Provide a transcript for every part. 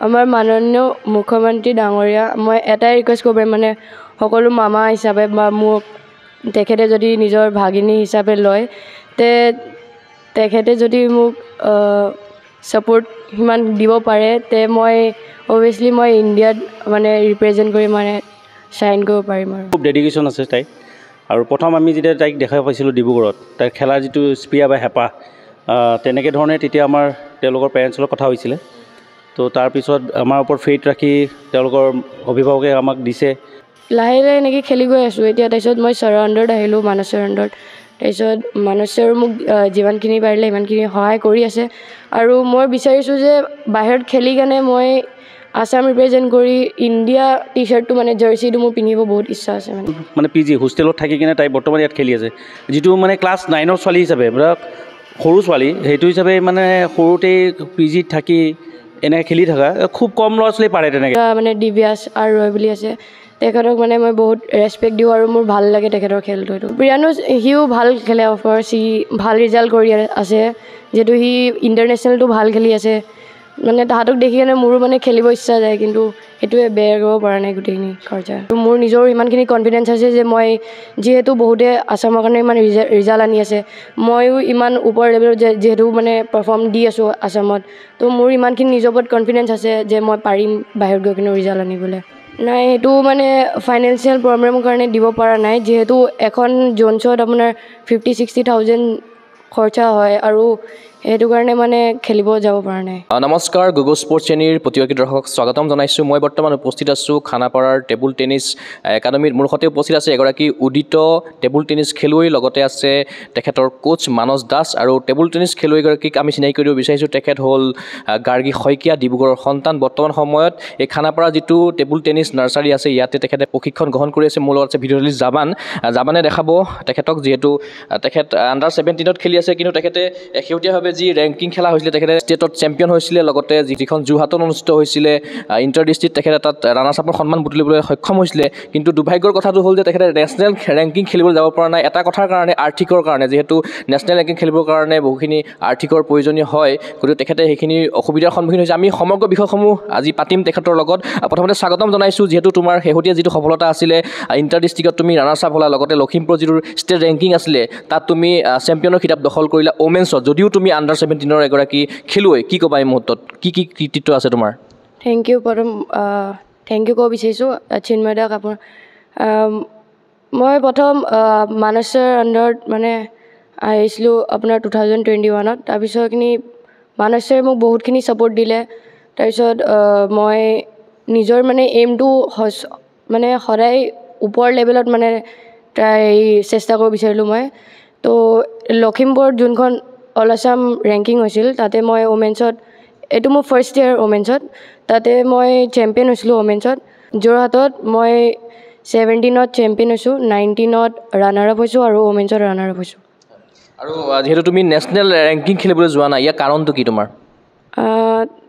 আমাৰ মাননীয় মুখ্যমন্ত্ৰী ডাঙৰীয়া মই এটাই ৰিকুৱেষ্ট কৰিব পাৰিম মানে সকলো মামা হিচাপে বা মোক তেখেতে যদি নিজৰ ভাগিনী হিচাপে লয় তেখেতে যদি মোক ছাপোৰ্ট সিমান দিব পাৰে তে মই অভিয়াছলি মই ইণ্ডিয়াত মানে ৰিপ্ৰেজেণ্ট কৰি মানে চাইন কৰিব পাৰিম আৰু খুব ডেডিকেশ্যন আছে তাই আৰু প্ৰথম আমি যেতিয়া তাইক দেখা পাইছিলোঁ ডিব্ৰুগড়ত তাইৰ খেলাৰ যিটো স্পৃহা বা হেঁপাহ তেনেকৈ ধৰণে তেতিয়া আমাৰ তেওঁলোকৰ পেৰেণ্টছৰ লগত কথা হৈছিলে তো তাৰপিছত আমাৰ ওপৰত ফেইথ ৰাখি তেওঁলোকৰ অভিভাৱকে আমাক দিছে লাহে লাহে এনেকৈ খেলি গৈ আছোঁ এতিয়া তাৰপিছত মই ছাৰৰ আণ্ডাৰত আহিলোঁ মানস ছাৰৰ আণ্ডাৰত তাৰপিছত মানস ছাৰে মোক যিমানখিনি পাৰিলে সিমানখিনি সহায় কৰি আছে আৰু মই বিচাৰিছোঁ যে বাহিৰত খেলি কেনে মই আছাম ৰিপ্ৰেজেণ্ট কৰি ইণ্ডিয়া টি শ্বাৰ্টটো মানে জাৰ্চিটো মোৰ পিন্ধিব বহুত ইচ্ছা আছে মানে পি জি হোষ্টেলত থাকি কিনে তাই বৰ্তমান ইয়াত খেলি আছে যিটো মানে ক্লাছ 9ৰ ছোৱালী হিচাপে সৰু ছোৱালী সেইটো হিচাপে মানে সৰুতেই পি জিত থাকি এনেকৈ খেলি থকা খুব কম ল'ৰা ছোৱালী পাৰে তেনেকৈ মানে দিব্যাস আৰু ৰয় বুলি আছে তেখেতক মানে মই বহুত ৰেচপেক্ট দিওঁ আৰু মোৰ ভাল লাগে তেখেতৰ খেলটো এইটো প্ৰিয়ানুজ সিও ভাল খেলে অফক'ৰ্ছ সি ভাল ৰিজাল্ট কৰি আছে যিহেতু সি ইণ্টাৰনেশ্যনেলটো ভাল খেলি আছে মানে তাহাঁতক দেখি কিনে মোৰো মানে খেলিব ইচ্ছা যায় কিন্তু সেইটোৱে বেৰ কৰিব পৰা নাই গোটেইখিনি খৰচা মোৰ নিজৰ ইমানখিনি কনফিডেঞ্চ আছে যে মই যিহেতু বহুতে আছামৰ কাৰণে ইমান ৰিজাল্ট আনি আছে ময়ো ইমান ওপৰ লেভেলত যিহেতু মানে পাৰফৰ্ম দি আছোঁ আছামত তো মোৰ ইমানখিনি নিজৰ ওপৰত কনফিডেঞ্চ আছে যে মই পাৰিম বাহিৰত গৈ কিনে ৰিজাল্ট আনিবলৈ নাই সেইটো মানে ফাইনেন্সিয়েল প্ৰব্লেমৰ কাৰণে দিব পৰা নাই যিহেতু এখন জ'নছত আপোনাৰ 50,000-60,000 খৰচা হয় আৰু সেইটো কাৰণে মানে খেলিব যাব পৰা নাই নমস্কাৰ গুগল স্পৰ্টছ শ্ৰেণীৰ প্ৰতিবাদী দৰ্শক স্বাগতম জনাইছোঁ মই বৰ্তমান উপস্থিত আছোঁ খানাপাৰাৰ টেবুল টেনিছ একাডেমীত মোৰ সৈতে উপস্থিত আছে এগৰাকী উদিত টেবুল টেনিছ খেলুৱৈ লগতে আছে তেখেতৰ কোচ মানস দাস আৰু টেবুল টেনিছ খেলুৱৈগৰাকীক আমি চিনাকি কৰিব বিচাৰিছোঁ তেখেত হ'ল গাৰ্গী শইকীয়া ডিব্ৰুগড়ৰ সন্তান বৰ্তমান সময়ত এই খানাপাৰা যিটো টেবুল টেনিছ নাৰ্চাৰী আছে ইয়াতে তেখেতে প্ৰশিক্ষণ গ্ৰহণ কৰি আছে মোৰ লগত আছে ভিডিঅ' জাবানে দেখাব তেখেতক যিহেতু তেখেত আণ্ডাৰ 17ত খেলি আছে কিন্তু তেখেতে শেহতীয়াভাৱে যি ৰেংকিং খেলা হৈছিলে তেখেতে ষ্টেটত চেম্পিয়ন হৈছিলে লগতে যিখন যোৰহাটত অনুষ্ঠিত হৈছিলে ইণ্টাৰ ডিষ্ট্ৰিক্ট তেখেতে তাত ৰাণাৰ্ছ আপৰ সন্মান বুটলিবলৈ সক্ষম হৈছিলে কিন্তু দুৰ্ভাগ্যৰ কথাটো হ'ল যে তেখেতে নেশ্যনেল ৰেংকিং খেলিবলৈ যাব পৰা নাই এটা কথাৰ কাৰণে আৰ্থিকৰ কাৰণে যিহেতু নেশ্যনেল ৰেংকিং খেলিবৰ কাৰণে বহুখিনি আৰ্থিকৰ প্ৰয়োজনীয় হয় গতিকে তেখেতে সেইখিনি অসুবিধাৰ সন্মুখীন হৈছে আমি সমগ্ৰ বিষয়সমূহ আজি পাতিম তেখেতৰ লগত প্ৰথমতে স্বাগতম জনাইছোঁ যিহেতু তোমাৰ শেহতীয়া যিটো সফলতা আছিলে ইণ্টাৰ ডিষ্ট্ৰিক্টত তুমি ৰাণাৰ্ছ আপ হ'লা লগতে লখিমপুৰ যিটো ষ্টেট ৰেংকিং আছিলে তাত তুমি চেম্পিয়নৰ খিতাপ দখল কৰিলা ওমেন্সত যদিও তুমি আণ্ডাৰ 17ৰ এগৰাকী খেলুৱৈ কি ক'বা এই মুহূৰ্তত কি কৃতিত্ব আছে তোমাৰ থেংক ইউ ক'ব বিচাৰিছোঁ চিন্ময় দাক আপোনাৰ মই প্ৰথম মানসৰ আণ্ডাৰত মানে আহিছিলোঁ আপোনাৰ 2021ত তাৰপিছতখিনি মানসে মোক বহুতখিনি ছাপোৰ্ট দিলে তাৰপিছত মই নিজৰ মানে এইমটো মানে সদায় ওপৰ লেভেলত মানে চেষ্টা কৰিব বিচাৰিলোঁ মই তো লখিমপুৰত যোনখন অল আছাম ৰেংকিং হৈছিল তাতে মই ওমেন্সত এইটো মোৰ ফাৰ্ষ্ট ইয়েৰ ওমেন্সত তাতে মই চেম্পিয়ন হৈছিলোঁ ওমেন্সত যোৰহাটত মই 17ত চেম্পিয়ন হৈছোঁ 19ত ৰানাৰ আপ হৈছোঁ আৰু ওমেন্সত ৰানাৰ আপ হৈছোঁ আৰু যিহেতু তুমি নেশ্যনেল ৰেংকিং খেলিবলৈ যোৱা নাই ইয়াৰ কাৰণটো কি তোমাৰ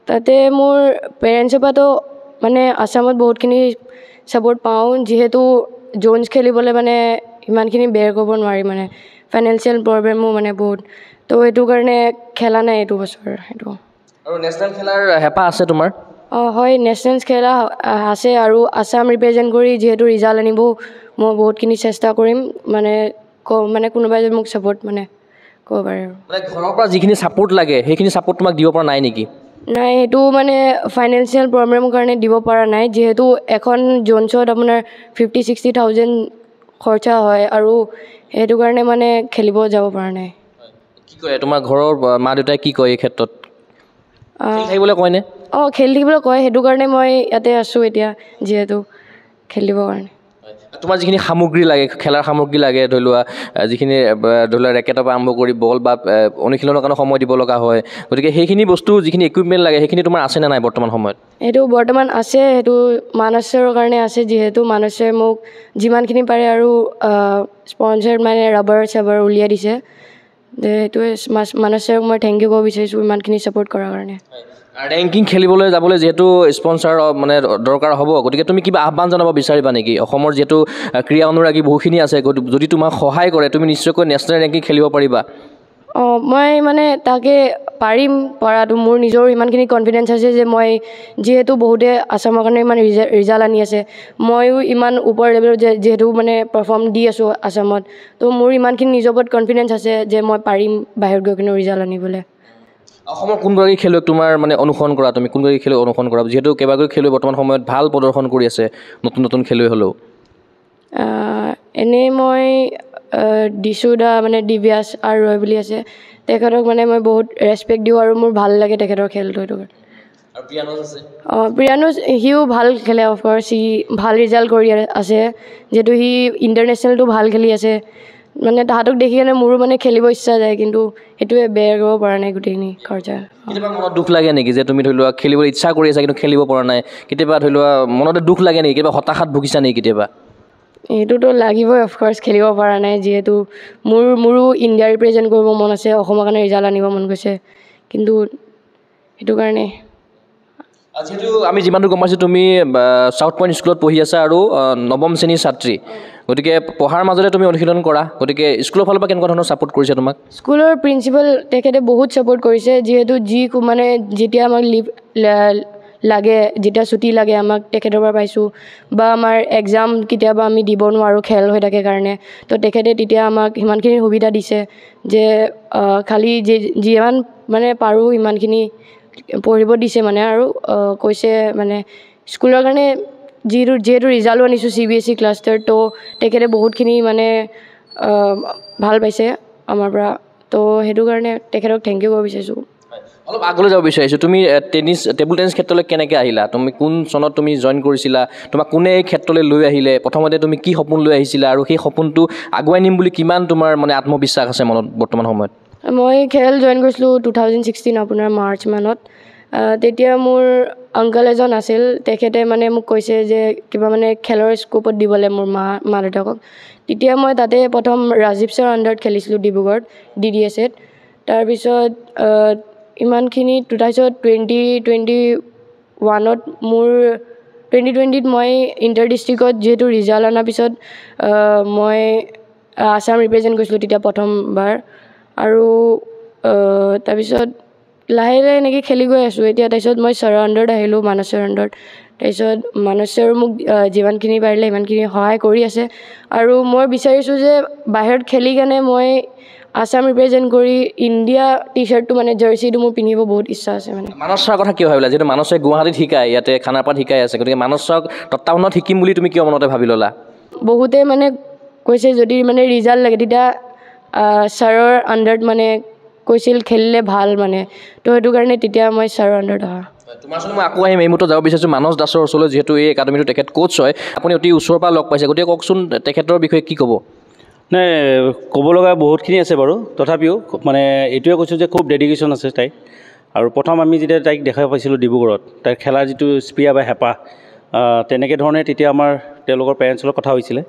তাতে মোৰ পেৰেণ্টছৰ পৰাতো মানে আছামত বহুতখিনি ছাপোৰ্ট পাওঁ যিহেতু জ'নছ খেলিবলৈ মানে ইমানখিনি বেৰ কৰিব নোৱাৰি মানে ফাইনেন্সিয়েল প্ৰব্লেমো মানে বহুত তো সেইটো কাৰণে খেলা নাই এইটো বছৰ সেইটো আৰু নেশ্যনেল খেলাৰ হেঁপাহ আছে তোমাৰ হয় নেশ্যনেলছ খেলা আছে আৰু আছাম ৰিপ্ৰেজেণ্ট কৰি যিহেতু ৰিজাল্ট আনিব মই বহুতখিনি চেষ্টা কৰিম মানে কোনোবাই যদি মোক ছাপোৰ্ট মানে ক'ব পাৰে আৰু ঘৰৰ পৰা যিখিনি ছাপোৰ্ট লাগে সেইখিনি ছাপোৰ্ট তোমাক দিব পৰা নাই নেকি নাই সেইটো মানে ফাইনেন্সিয়েল প্ৰব্লেমৰ কাৰণে দিব পৰা নাই যিহেতু এখন জ'নছত আপোনাৰ 50,000-60,000 খৰচা হয় আৰু সেইটো কাৰণে মানে খেলিব যাব পৰা নাই কি কয় তোমাৰ ঘৰৰ মা দেউতাই কি কয় এই ক্ষেত্ৰত খেলিবলৈ কয়নে খেলি থাকিবলৈ কয় সেইটো কাৰণে মই ইয়াতে আছোঁ এতিয়া যিহেতু খেলিবৰ কাৰণে তোমাৰ যিখিনি সামগ্ৰী লাগে খেলাৰ সামগ্ৰী লাগে ধৰি লোৱা যিখিনি ধৰি লোৱা ৰেকেটৰ পৰা আৰম্ভ কৰি বল বা অনুশীলনৰ কাৰণে সময় দিব লগা হয় গতিকে সেইখিনি বস্তু যিখিনি ইকুইপমেণ্ট লাগে সেইখিনি তোমাৰ আছেনে নাই বৰ্তমান সময়ত সেইটো বৰ্তমান আছে সেইটো মানসৰ কাৰণে আছে যিহেতু মানসে মোক যিমানখিনি পাৰে আৰু স্পনচাৰ মানে ৰাবাৰ চাবাৰ উলিয়াই দিছে সেইটোৱে মানসক মই থেংক ইউ ক'ব বিচাৰিছোঁ ইমানখিনি ছাপোৰ্ট কৰাৰ কাৰণে ৰেংকিং খেলিবলৈ যাবলৈ যিহেতু স্পনচাৰ মানে দৰকাৰ হ'ব গতিকে তুমি কিবা আহ্বান জনাব বিচাৰিবা নেকি অসমৰ যিহেতু ক্ৰীড়া অনুৰাগী বহুখিনি আছে যদি তোমাক সহায় কৰে তুমি নিশ্চয়কৈ নেশ্যনেল ৰেংকিং খেলিব পাৰিবা মই মানে তাকে পাৰিম পৰাটো মোৰ নিজৰ ইমানখিনি কনফিডেঞ্চ আছে যে মই যিহেতু বহুতে আছামৰ কাৰণে ইমান ৰিজাল্ট আনি আছে ময়ো ইমান ওপৰ লেভেলত যিহেতু মানে পাৰফৰ্ম দি আছোঁ আছামত তো মোৰ ইমানখিনি নিজৰ ওপৰত কনফিডেঞ্চ আছে যে মই পাৰিম বাহিৰত গৈ কিনে ৰিজাল্ট আনিবলৈ অসমৰ কোনগৰাকী খেলুৱৈক তোমাৰ মানে অনুসৰণ কৰা তুমি কোনগৰাকী খেলুৱৈ অনুসৰণ কৰা যিহেতু কেইবাগৰাকী খেলুৱৈ বৰ্তমান সময়ত ভাল প্ৰদৰ্শন কৰি আছে নতুন নতুন খেলুৱৈ হ'লেও এনেই মই দিশু দা মানে দিব্যাস আৰু ৰয় বুলি আছে তেখেতক মানে মই বহুত ৰেচপেক্ট দিওঁ আৰু মোৰ ভাল লাগে তেখেতৰ খেলটো সেইটো কাৰণে প্ৰিয়ানুজ সিও ভাল খেলে অফক'ৰ্ছ সি ভাল ৰিজাল্ট কৰি আছে যিহেতু সি ইণ্টাৰনেশ্যনেলটো ভাল খেলি আছে মানে তাহাঁতক দেখি কিনে মোৰো মানে খেলিব ইচ্ছা যায় কিন্তু সেইটোৱে বেৰ কৰিব পৰা নাই গোটেইখিনি খৰচা কেতিয়াবা মনত দুখ লাগে নেকি যে তুমি ধৰি লোৱা খেলিবলৈ ইচ্ছা কৰি আছা কিন্তু খেলিব পৰা নাই কেতিয়াবা ধৰি লোৱা মনতে দুখ লাগে নেকি কেতিয়াবা হতাশাত ভুগিছা নেকি কেতিয়াবা এইটোতো লাগিবই অফক'ৰ্ছ খেলিব পৰা নাই যিহেতু মোৰো ইণ্ডিয়া ৰিপ্ৰেজেণ্ট কৰিব মন আছে অসমৰ কাৰণে ৰিজাল্ট আনিব মন গৈছে কিন্তু সেইটো কাৰণে যিহেতু আমি যিমানটো গম পাইছোঁ তুমি চাউথ পইণ্ট স্কুলত পঢ়ি আছা আৰু নৱম শ্ৰেণীৰ ছাত্ৰী গতিকে পঢ়াৰ মাজতে তুমি অনুশীলন কৰা গতিকে স্কুলৰ ফালৰ পৰা কেনেকুৱা ধৰণৰ ছাপোৰ্ট কৰিছে তোমাক স্কুলৰ প্ৰিন্সিপাল তেখেতে বহুত ছাপোৰ্ট কৰিছে যিহেতু মানে যেতিয়া আমাক লিভ লাগে যেতিয়া ছুটি লাগে আমাক তেখেতৰ পৰা পাইছোঁ বা আমাৰ এক্সাম কেতিয়াবা আমি দিব নোৱাৰোঁ খেল হৈ থাকে কাৰণে তো তেখেতে তেতিয়া আমাক সিমানখিনি সুবিধা দিছে যে খালি যিমান মানে পাৰোঁ সিমানখিনি পঢ়িব দিছে মানে আৰু কৈছে মানে স্কুলৰ কাৰণে যিহেতু ৰিজাল্টো আনিছোঁ CBSE ক্লাষ্টাৰ তো তেখেতে বহুতখিনি মানে ভাল পাইছে আমাৰ পৰা তো সেইটো কাৰণে তেখেতক থেংক ইউ ক'ব বিচাৰিছোঁ অলপ আগলৈ যাব বিচাৰিছোঁ তুমি টেবুল টেনিছ ক্ষেত্ৰলৈ কেনেকৈ আহিলা তুমি কোন চনত তুমি জইন কৰিছিলা তোমাক কোনে এই ক্ষেত্ৰলৈ লৈ আহিলে প্ৰথমতে তুমি কি সপোন লৈ আহিছিলা আৰু সেই সপোনটো আগুৱাই নিম বুলি কিমান তোমাৰ মানে আত্মবিশ্বাস আছে মনত বৰ্তমান সময়ত মই খেল জইন কৰিছিলোঁ 2016 আপোনাৰ মাৰ্চ মানত তেতিয়া মোৰ আংকল এজন আছিল তেখেতে মানে মোক কৈছে যে কিবা মানে খেলৰ স্ক'পত দিবলৈ মোৰ মা দেউতাকক তেতিয়া মই তাতে প্ৰথম ৰাজীৱ ছাৰ আণ্ডাৰত খেলিছিলোঁ ডিব্ৰুগড়ত DDSত তাৰপিছত ইমানখিনি 2021ত মোৰ 2020ত মই ইণ্টাৰ ডিষ্ট্ৰিক্টত যিহেতু ৰিজাল্ট অনাৰ পিছত মই আছাম ৰিপ্ৰেজেণ্ট কৰিছিলোঁ তেতিয়া প্ৰথমবাৰ আৰু তাৰপিছত লাহে লাহে এনেকৈ খেলি গৈ আছোঁ এতিয়া তাৰপিছত মই ছাৰৰ আণ্ডাৰত আহিলোঁ মানস ছাৰৰ আণ্ডাৰত তাৰপিছত মানস ছাৰো মোক যিমানখিনি পাৰিলে সিমানখিনি সহায় কৰি আছে আৰু মই বিচাৰিছোঁ যে বাহিৰত খেলি কেনে মই আছাম ৰিপ্ৰেজেণ্ট কৰি ইণ্ডিয়া টি-শ্বাৰ্টটো মানে জাৰ্চিটো মোৰ পিন্ধিব বহুত ইচ্ছা আছে মানে মানস ছাৰৰ কথা কি ভাবিলা যিহেতু মানসে গুৱাহাটীত শিকায় ইয়াতে খানাপাৰাত শিকাই আছে গতিকে মানস ছাৰক তত্বাৱধানত শিকিম বুলি তুমি কিয় মনতে ভাবি ল'লা বহুতে মানে কৈছে যদি মানে ৰিজাল্ট লাগে তেতিয়া ছাৰৰ আণ্ডাৰত মানে কৈছিল খেলিলে ভাল মানে তো সেইটো কাৰণে তেতিয়া মই ছাৰৰ আণ্ডাৰত অহা তোমাৰ ওচৰলৈ মই আকৌ আহিম এই মুহূৰ্তত যাব বিচাৰিছোঁ মানস দাসৰ ওচৰলৈ যিহেতু এই একাডেমিটো তেখেত কোচ হয় আপুনি অতি ওচৰৰ পৰা লগ পাইছে গতিকে কওকচোন তেখেতৰ বিষয়ে কি ক'ব নাই ক'ব লগা বহুতখিনি আছে বাৰু তথাপিও মানে এইটোৱে কৈছোঁ যে খুব ডেডিকেশ্যন আছে তাইৰ আৰু প্ৰথম আমি যেতিয়া তাইক দেখা পাইছিলোঁ ডিব্ৰুগড়ত তাইৰ খেলাৰ যিটো স্পৃহা বা হেঁপাহ তেনেকৈ ধৰণে তেতিয়া আমাৰ তেওঁলোকৰ পেৰেণ্টছৰ লগত কথা হৈছিলে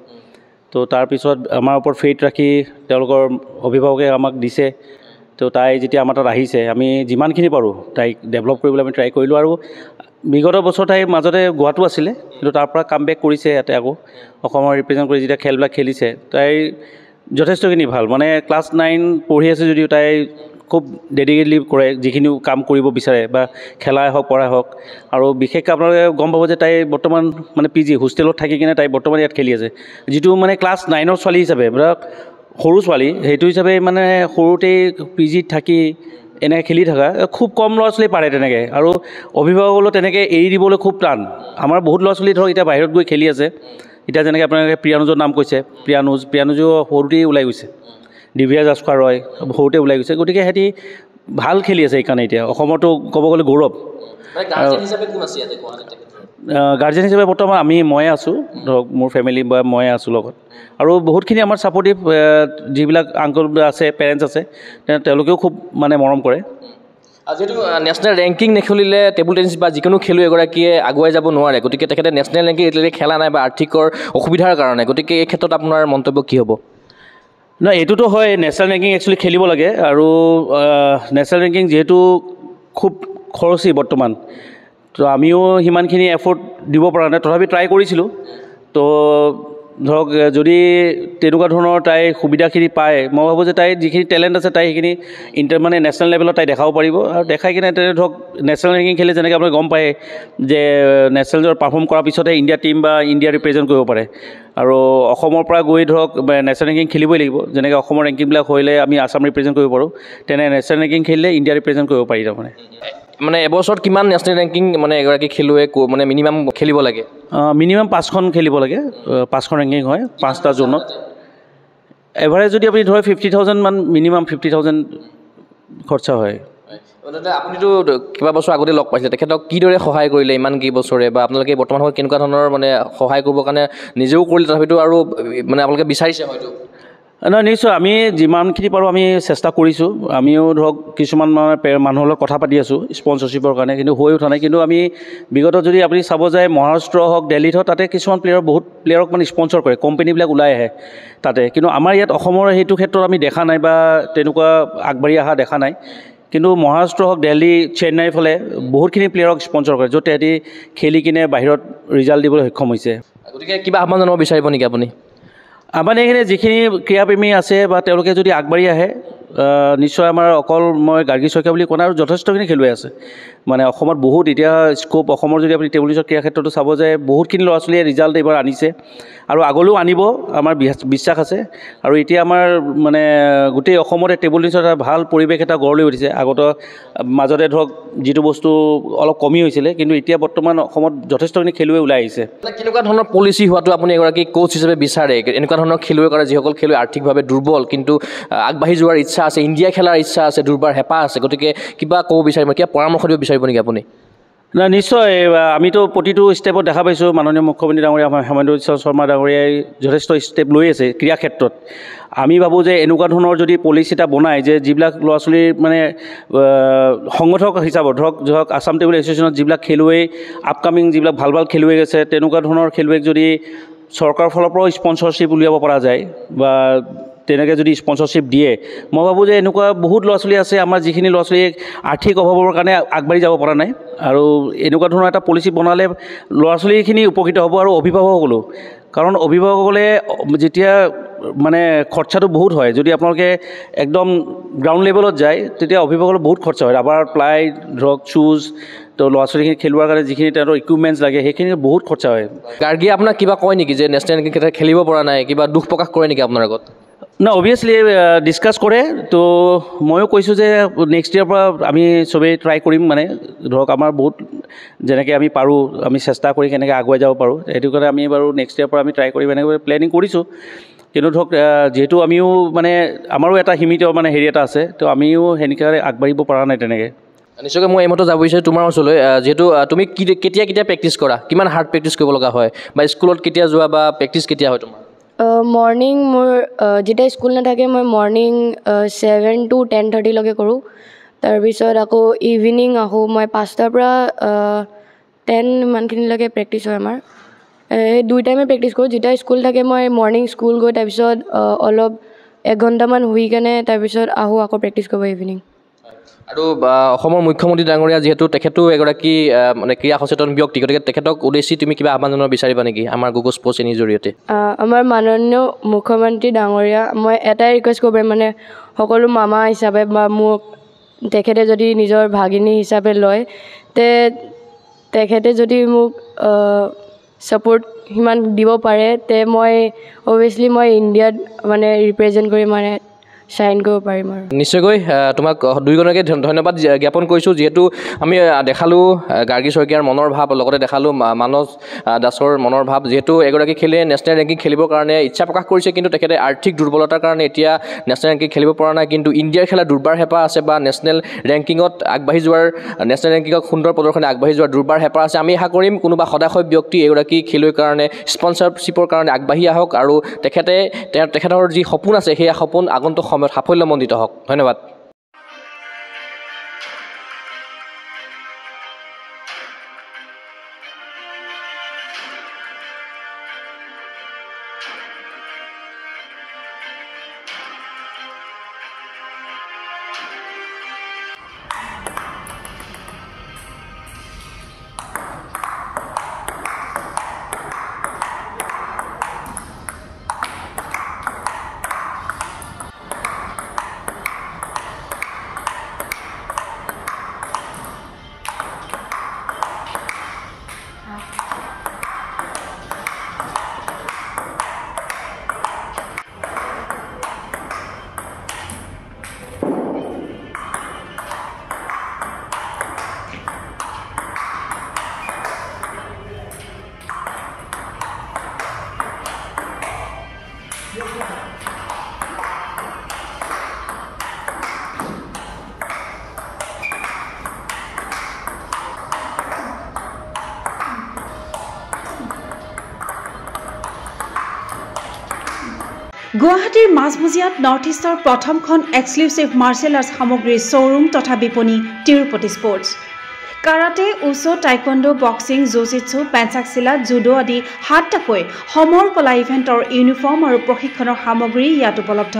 তো তাৰপিছত আমাৰ ওপৰত ফেইথ ৰাখি তেওঁলোকৰ অভিভাৱকে আমাক দিছে তো তাই যেতিয়া আমাৰ তাত আহিছে আমি যিমানখিনি পাৰোঁ তাইক ডেভেলপ কৰিবলৈ আমি ট্ৰাই কৰিলোঁ আৰু বিগত বছৰ তাইৰ মাজতে গুৱাহাটীতো আছিলে কিন্তু তাৰ পৰা কাম বেক কৰিছে ইয়াতে আকৌ অসমৰ ৰিপ্ৰেজেণ্ট কৰি যেতিয়া খেলবিলাক খেলিছে তাইৰ যথেষ্টখিনি ভাল মানে ক্লাছ 9 পঢ়ি আছে যদিও তাই খুব ডেডিকেটলি কৰে যিখিনি কাম কৰিব বিচাৰে বা খেলাই হওক পঢ়াই হওক আৰু বিশেষকৈ আপোনালোকে গম পাব যে তাই বৰ্তমান মানে PG হোষ্টেলত থাকি কিনে তাই বৰ্তমান ইয়াত খেলি আছে যিটো মানে ক্লাছ 9ৰ ছোৱালী হিচাপে সৰু ছোৱালী সেইটো হিচাপে মানে সৰুতেই PGত থাকি এনেকৈ খেলি থকা খুব কম ল'ৰা ছোৱালী পাৰে তেনেকৈ আৰু অভিভাৱকসকলেও তেনেকৈ এৰি দিবলৈ খুব টান আমাৰ বহুত ল'ৰা ছোৱালী ধৰক এতিয়া বাহিৰত গৈ খেলি আছে এতিয়া যেনেকৈ আপোনালোকে প্ৰিয়ানুজৰ নাম কৈছে প্ৰিয়ানুজো সৰুতেই ওলাই গৈছে দিব্যা জাস্কাৰ ৰয় সৰুতে ওলাই গৈছে গতিকে সিহঁতি ভাল খেলি আছে সেইকাৰণে এতিয়া অসমতো ক'ব গ'লে গৌৰৱ গাৰ্জেন হিচাপে বৰ্তমান ময়ে আছোঁ ধৰক মোৰ ফেমিলি বা ময়ে আছোঁ লগত আৰু বহুতখিনি আমাৰ ছাপৰ্টিভ যিবিলাক আংকল আছে পেৰেণ্টছ আছে তেওঁলোকেও খুব মানে মৰম কৰে যিহেতু নেশ্যনেল ৰেংকিং নেখেলিলে টেবুল টেনিছ বা যিকোনো খেলুৱৈ এগৰাকীয়ে আগুৱাই যাব নোৱাৰে গতিকে তেখেতে নেশ্যনেল ৰেংকিং এতিয়ালৈকে খেলা নাই বা আৰ্থিকৰ অসুবিধাৰ কাৰণে গতিকে এই ক্ষেত্ৰত আপোনাৰ মন্তব্য কি হ'ব নহয় এইটোতো হয় নেশ্যনেল ৰেংকিং একচুৱেলি খেলিব লাগে আৰু নেশ্যনেল ৰেংকিং যিহেতু খুব খৰচী বৰ্তমান তো আমিও সিমানখিনি এফৰ্ট দিব পৰা নাই তথাপি ট্ৰাই কৰিছিলোঁ তো ধৰক যদি তেনেকুৱা ধৰণৰ তাই সুবিধাখিনি পায় মই ভাবোঁ যে তাইৰ যিখিনি টেলেণ্ট আছে তাই সেইখিনি মানে নেশ্যনেল লেভেলত তাই দেখাব পাৰিব আৰু দেখাই কিনে তেনে ধৰক নেশ্যনেল ৰেংকিং খেলে যেনেকৈ আপুনি গম পায় যে নেশ্যনেলত পাৰফৰ্ম কৰাৰ পিছতে ইণ্ডিয়া টীম বা ইণ্ডিয়া ৰিপ্ৰেজেণ্ট কৰিব পাৰে আৰু অসমৰ পৰা গৈ ধৰক নেশ্যনেল ৰেংকিং খেলিবই লাগিব যেনেকৈ অসমৰ ৰেংকিংবিলাক হ'লে আমি আছাম ৰিপ্ৰেজেণ্ট কৰিব পাৰোঁ তেনে নেশ্যনেল ৰেংকিং খেলিলে ইণ্ডিয়া ৰিপ্ৰেজেণ্ট কৰিব পাৰি তাৰমানে মানে এবছৰত কিমান নেশ্যনেল ৰেংকিং মানে এগৰাকী খেলুৱৈ মানে মিনিমাম খেলিব লাগে মিনিমাম 5খন খেলিব লাগে 5খন ৰেংকিং হয় 5টা জোনত এভাৰেজ যদি আপুনি ধৰে 50,000 মান মিনিমাম 50,000 খৰচা হয় আপুনিতো কিবা বছৰ আগতে লগ পাইছিলে তেখেতক কিদৰে সহায় কৰিলে ইমান কেইবছৰে বা আপোনালোকে বৰ্তমান সময়ত কেনেকুৱা ধৰণৰ মানে সহায় কৰিবৰ কাৰণে নিজেও কৰিলে তথাপিতো আৰু মানে আপোনালোকে বিচাৰিছে হয়তো নহয় নিশ্চয় আমি যিমানখিনি পাৰোঁ আমি চেষ্টা কৰিছোঁ আমিও ধৰক কিছুমান মানুহৰ লগত কথা পাতি আছোঁ স্পনচৰশ্বিপৰ কাৰণে কিন্তু হৈ উঠা নাই কিন্তু আমি বিগত যদি আপুনি চাব যায় মহাৰাষ্ট্ৰ হওক দিল্লীত হওক তাতে কিছুমান বহুত প্লেয়াৰক মানে স্পনচৰ কৰে কোম্পানীবিলাক ওলাই আহে তাতে কিন্তু আমাৰ ইয়াত অসমৰ সেইটো ক্ষেত্ৰত আমি দেখা নাই বা তেনেকুৱা আগবাঢ়ি অহা দেখা নাই কিন্তু মহাৰাষ্ট্ৰ হওক দিল্লী চেন্নাইৰ ফালে বহুতখিনি প্লেয়াৰক স্পনচৰ কৰে য'ত তেহেঁতি খেলি কিনে বাহিৰত ৰিজাল্ট দিবলৈ সক্ষম হৈছে গতিকে কিবা আহ্বান জনাব বিচাৰিব নেকি আপুনি আমাৰ এইখিনি যিখিনি ক্ৰীড়াপ্ৰেমী আছে বা তেওঁলোকে যদি আগবাঢ়ি আহে নিশ্চয় আমাৰ অকল মই গাৰ্গী শইকীয়া বুলি কোৱা নাই আৰু যথেষ্টখিনি খেলুৱৈ আছে মানে অসমত বহুত এতিয়া স্ক'প অসমৰ যদি আপুনি টেবুল টেনিছৰ ক্ৰীড়া ক্ষেত্ৰতো চাব যে বহুতখিনি ল'ৰা ছোৱালীয়ে ৰিজাল্ট এইবাৰ আনিছে আৰু আগলৈও আনিব আমাৰ বিশ্বাস আছে আৰু এতিয়া আমাৰ মানে গোটেই অসমতে টেবুল টেনিছৰ এটা ভাল পৰিৱেশ এটা গঢ় লৈ উঠিছে আগতে মাজতে ধৰক যিটো বস্তু অলপ কমি হৈছিলে কিন্তু এতিয়া বৰ্তমান অসমত যথেষ্টখিনি খেলুৱৈ ওলাই আহিছে কেনেকুৱা ধৰণৰ পলিচি হোৱাটো আপুনি এগৰাকী কোচ হিচাপে বিচাৰে এনেকুৱা ধৰণৰ খেলুৱৈ কৰে যিসকল খেলুৱৈ আৰ্থিকভাৱে দুৰ্বল কিন্তু আগবাঢ়ি যোৱাৰ ইচ্ছা আছে ইণ্ডিয়া খেলাৰ ইচ্ছা আছে দুৰ্বাৰ হেঁপাহ আছে গতিকে কিবা ক'ব বিচাৰিব কিবা পৰামৰ্শ দিব বিচাৰিব নেকি আপুনি নাই নিশ্চয় আমিতো প্ৰতিটো ষ্টেপত দেখা পাইছোঁ মাননীয় মুখ্যমন্ত্ৰী ডাঙৰীয়া হেমন্ত বিশ্ব শৰ্মা ডাঙৰীয়াই যথেষ্ট ষ্টেপ লৈ আছে ক্ৰীড়া ক্ষেত্ৰত আমি ভাবোঁ যে এনেকুৱা ধৰণৰ যদি পলিচি এটা বনায় যে যিবিলাক ল'ৰা ছোৱালীৰ মানে সংগঠক হিচাপত ধৰক আছাম টেবুল এছ'চিয়েশ্যনত যিবিলাক খেলুৱৈ আপকামিং যিবিলাক ভাল ভাল খেলুৱৈ আছে তেনেকুৱা ধৰণৰ খেলুৱৈক যদি চৰকাৰৰ ফালৰ পৰাও স্পনচৰশ্বিপ উলিয়াব পৰা যায় বা তেনেকৈ যদি স্পনচৰশ্বিপ দিয়ে মই ভাবোঁ যে এনেকুৱা বহুত ল'ৰা ছোৱালী আছে আমাৰ যিখিনি ল'ৰা ছোৱালীয়ে আৰ্থিক অভাৱৰ কাৰণে আগবাঢ়ি যাব পৰা নাই আৰু এনেকুৱা ধৰণৰ এটা পলিচি বনালে ল'ৰা ছোৱালীখিনি উপকৃত হ'ব আৰু অভিভাৱকসকলেও কাৰণ অভিভাৱকসকলে যেতিয়া মানে খৰচাটো বহুত হয় যদি আপোনালোকে একদম গ্ৰাউণ্ড লেভেলত যায় তেতিয়া অভিভাৱকসকলৰ বহুত খৰচা হয় ৰাবাৰ প্লাই ধৰক শ্বুজ তো ল'ৰা ছোৱালীখিনি খেলোৱাৰ কাৰণে যিখিনি তেওঁলোকৰ ইকুইপমেণ্টছ লাগে সেইখিনি বহুত খৰচা হয় গাৰ্গীয়ে আপোনাক কিবা কয় নেকি যে নেশ্যনেল ৰেংকিং খেলিব পৰা নাই কিবা দুখ প্ৰকাশ কৰে নেকি আপোনাৰ আগত না অভিয়াছলি ডিছকাছ কৰে তো ময়ো কৈছোঁ যে নেক্সট ইয়েৰৰ পৰা আমি চবেই ট্ৰাই কৰিম মানে ধৰক আমাৰ বহুত যেনেকৈ আমি পাৰোঁ আমি চেষ্টা কৰি কেনেকৈ আগুৱাই যাব পাৰোঁ সেইটো কাৰণে আমি বাৰু নেক্সট ইয়েৰৰ পৰা আমি ট্ৰাই কৰিম এনেকৈ প্লেনিং কৰিছোঁ কিন্তু ধৰক যিহেতু আমিও মানে আমাৰো এটা সীমিত মানে হেৰি এটা আছে তো আমিও সেনেকৈ আগবাঢ়িব পৰা নাই তেনেকৈ নিশ্চয়কৈ মই এইমতে যাব বিচাৰিছোঁ তোমাৰ ওচৰলৈ যিহেতু তুমি কেতিয়া প্ৰেক্টিছ কৰা কিমান হাৰ্ড প্ৰেক্টিছ কৰিব লগা হয় বা স্কুলত কেতিয়া যোৱা বা প্ৰেক্টিছ কেতিয়া হয় তোমাৰ মৰ্ণিং মোৰ যেতিয়া স্কুল নাথাকে মই মৰ্ণিং 7 to 10:30লৈকে কৰোঁ তাৰপিছত আকৌ ইভিনিং আহোঁ মই 5টাৰ পৰা 10 ইমানখিনিলৈকে প্ৰেক্টিছ হয় আমাৰ এই দুই টাইমে প্ৰেক্টিছ কৰোঁ যেতিয়া স্কুল থাকে মই মৰ্ণিং স্কুল গৈ তাৰপিছত অলপ 1 ঘণ্টামান শুই কেনে তাৰপিছত আহোঁ আকৌ প্ৰেক্টিছ কৰিব ইভিনিং আৰু অসমৰ মুখ্যমন্ত্ৰী ডাঙৰীয়া যিহেতু তেখেতো এগৰাকী মানে ক্ৰীড়া সচেতন ব্যক্তি গতিকে তেখেতক উদ্দেশ্যি তুমি কিবা আহ্বান জনাব বিচাৰিবা নেকি আমাৰ গুগল স্পৰ্টছ চেনেলৰ জৰিয়তে আমাৰ মাননীয় মুখ্যমন্ত্ৰী ডাঙৰীয়া মই এটাই ৰিকুৱেষ্ট কৰিব পাৰিম মানে সকলো মামা হিচাপে বা মোক তেখেতে যদি নিজৰ ভাগিনী হিচাপে লয় তেখেতে যদি মোক ছাপোৰ্ট সিমান দিব পাৰে তে মই অভিয়াছলি মই ইণ্ডিয়াত মানে ৰিপ্ৰেজেণ্ট কৰি মানে চাইন কৰিব পাৰিম আৰু নিশ্চয়কৈ তোমাক দুয়োগৰাকীকে ধন্যবাদ জ্ঞাপন কৰিছোঁ যিহেতু আমি দেখালোঁ গাৰ্গী শইকীয়াৰ মনৰ ভাৱ লগতে দেখালোঁ মানস দাসৰ মনৰ ভাৱ যিহেতু এগৰাকী খেলুৱৈয়ে নেশ্যনেল ৰেংকিং খেলিবৰ কাৰণে ইচ্ছা প্ৰকাশ কৰিছে কিন্তু তেখেতে আৰ্থিক দুৰ্বলতাৰ কাৰণে এতিয়া নেশ্যনেল ৰেংকিং খেলিব পৰা নাই কিন্তু ইণ্ডিয়াৰ খেলা দুৰ্বাৰ হেঁপাহ আছে বা নেশ্যনেল ৰেংকিঙত আগবাঢ়ি যোৱাৰ নেশ্যনেল ৰেংকিঙত সুন্দৰ প্ৰদৰ্শনে আগবাঢ়ি যোৱাৰ দুৰ্বাৰ হেঁপাহ আছে আমি আশা কৰিম কোনোবা সদাশয় ব্যক্তি এগৰাকী খেলুৱৈৰ কাৰণে স্পনচাৰশ্বিপৰ কাৰণে আগবাঢ়ি আহক আৰু তেখেতৰ যি সপোন আছে সেই সপোন আগন্তুক সময়ত সাফল্যমণ্ডিত হওক ধন্যবাদ গুৱাহাটীৰ মাজমজিয়াত নৰ্থ ইষ্টৰ প্ৰথমখন এক্সক্লুচিভ মাৰ্চেল আৰ্টছ সামগ্ৰীৰ শ্ব'ৰুম তথা বিপণী Tirupati sports karate wushu taekwondo boxing jujitsu pencak silat judo আদি 7টাকৈ সমৰ কলা ইভেণ্টৰ ইউনিফৰ্ম আৰু প্ৰশিক্ষণৰ সামগ্ৰী ইয়াত উপলব্ধ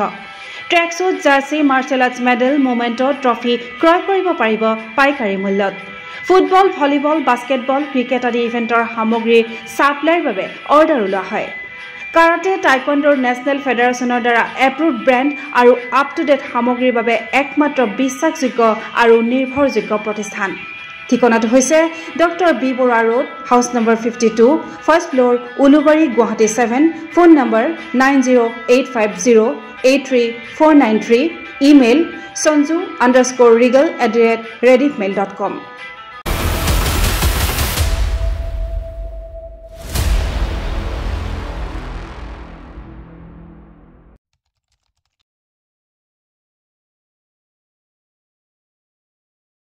tracksuit jersey martial arts medal memento trophy ক্ৰয় কৰিব পাৰিব পাইকাৰী মূল্যত ফুটবল ভলীবল বাস্কেটবল ক্ৰিকেট আদি ইভেণ্টৰ সামগ্ৰীৰ ছাপ্লাইৰ বাবে অৰ্ডাৰ ওলোৱা হয় কাৰাটে টাইকোণ্ডোৰ নেশ্যনেল ফেডাৰেশ্যনৰ দ্বাৰা এপ্ৰুভড ব্ৰেণ্ড আৰু আপ টু ডেট সামগ্ৰীৰ বাবে একমাত্ৰ বিশ্বাসযোগ্য আৰু নিৰ্ভৰযোগ্য প্ৰতিষ্ঠান ঠিকনাটো হৈছে doctor B Barua road house number 52 first floor Ulubari Guwahati 7 phone number 9085083493 email sanju_regal@rediffmail.com